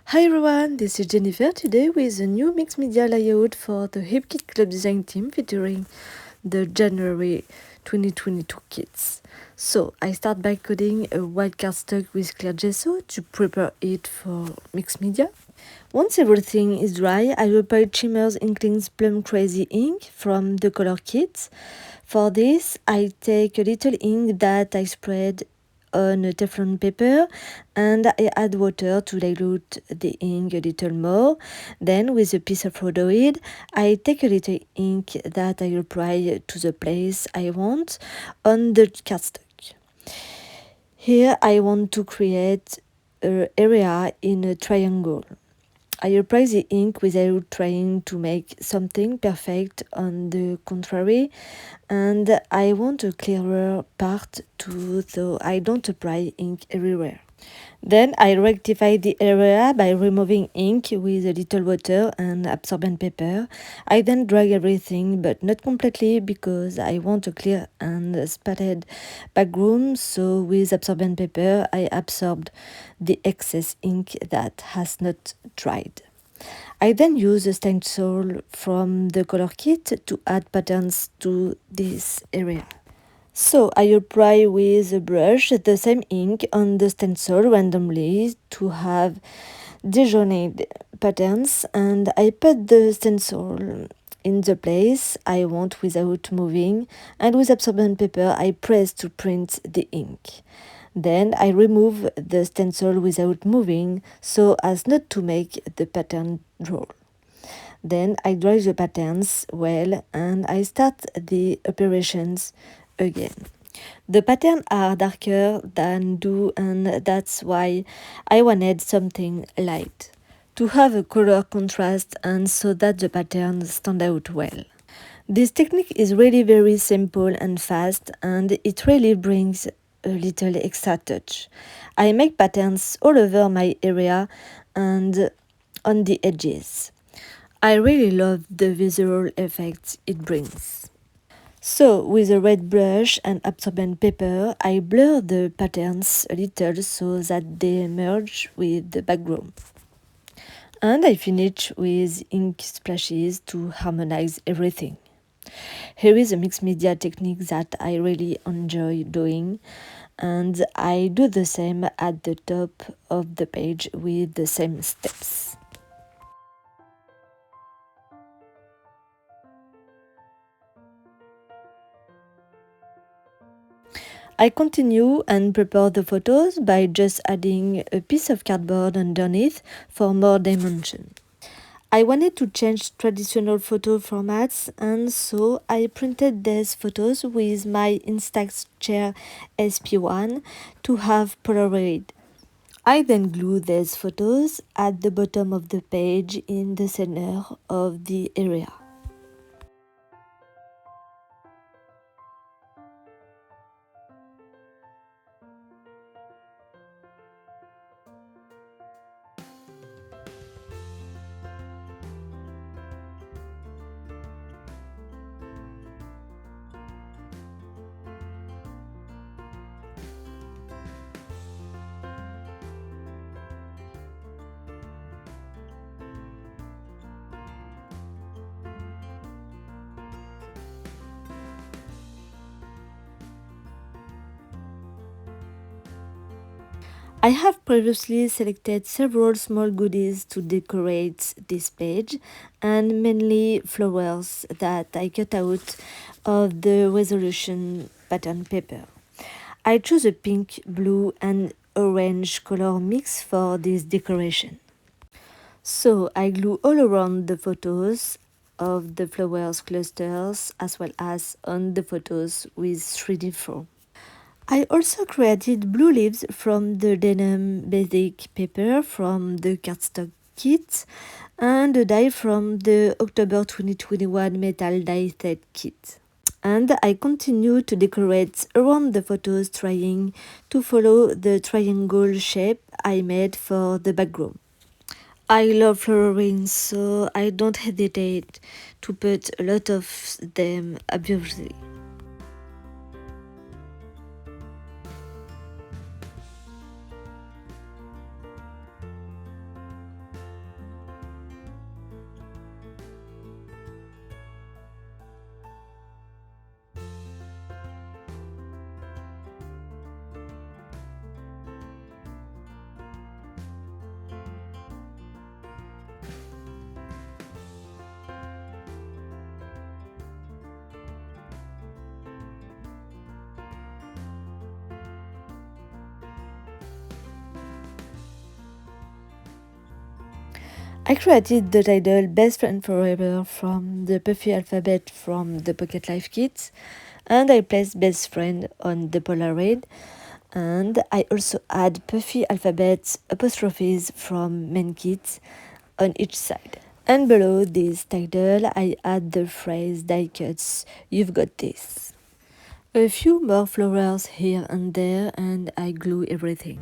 Hi everyone, this is Jennifer today with a new mixed media layout for the Hip Kit Club Design team featuring the January 2022 kits. So I start by coding a white cardstock with clear gesso to prepare it for mixed media. Once everything is dry, I apply Shimmers Inkling's Plum Crazy ink from the color kit. For this, I take a little ink that I spread on a Teflon paper and I add water to dilute the ink a little more. Then with a piece of rhodoid, I take a little ink that I apply to the place I want on the cardstock. Here I want to create an area in a triangle. I apply the ink without trying to make something perfect. On the contrary, and I want a clearer part too, so I don't apply ink everywhere. Then I rectify the area by removing ink with a little water and absorbent paper. I then drag everything, but not completely because I want a clear and spotted background, so with absorbent paper I absorbed the excess ink that has not dried. I then use a stencil from the color kit to add patterns to this area. So I apply with a brush the same ink on the stencil randomly to have disjointed patterns, and I put the stencil in the place I want without moving, and with absorbent paper I press to print the ink. Then I remove the stencil without moving so as not to make the pattern drool. Then I dry the patterns well and I start the operations again. The patterns are darker than do, and that's why I wanted something light to have a color contrast and so that the patterns stand out well. This technique is really very simple and fast, and it really brings a little extra touch. I make patterns all over my area and on the edges. I really love the visual effects it brings. So, with a red brush and absorbent paper, I blur the patterns a little so that they merge with the background. And I finish with ink splashes to harmonize everything. Here is a mixed media technique that I really enjoy doing, and I do the same at the top of the page with the same steps. I continue and prepare the photos by just adding a piece of cardboard underneath for more dimension. I wanted to change traditional photo formats, and so I printed these photos with my Instax SP1 to have Polaroid. I then glue these photos at the bottom of the page in the center of the area. I have previously selected several small goodies to decorate this page, and mainly flowers that I cut out of the resolution pattern paper. I chose a pink, blue, and orange color mix for this decoration. So I glue all around the photos of the flowers clusters as well as on the photos with 3D foam. I also created blue leaves from the denim basic paper from the cardstock kit and a die from the October 2021 metal die set kit. And I continue to decorate around the photos trying to follow the triangle shape I made for the background. I love florins, so I don't hesitate to put a lot of them obviously. I created the title Best Friend Forever from the Puffy alphabet from the Pocket Life kit, and I placed Best Friend on the Polaroid, and I also add Puffy alphabet apostrophes from main kit on each side. And below this title, I add the phrase die cuts, you've got this. A few more flowers here and there, and I glue everything.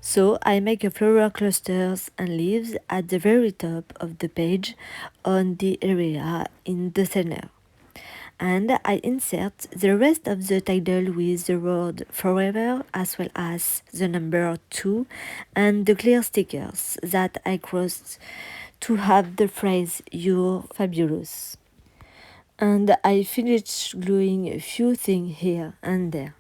So I make a floral clusters and leaves at the very top of the page on the area in the center. And I insert the rest of the title with the word forever as well as the number 2 and the clear stickers that I crossed to have the phrase you're fabulous. And I finished gluing a few things here and there.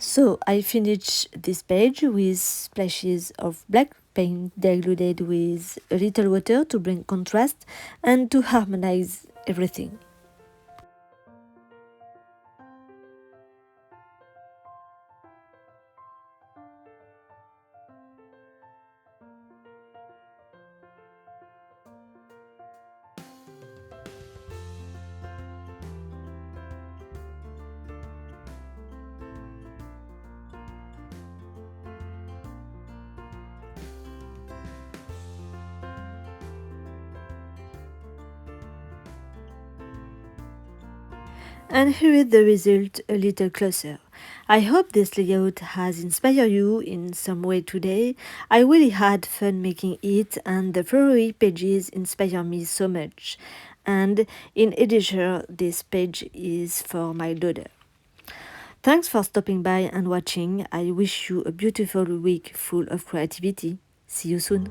So I finished this page with splashes of black paint diluted with a little water to bring contrast and to harmonize everything. And here is the result a little closer. I hope this layout has inspired you in some way today. I really had fun making it, and the flowery pages inspire me so much. And in addition, this page is for my daughter. Thanks for stopping by and watching. I wish you a beautiful week full of creativity. See you soon.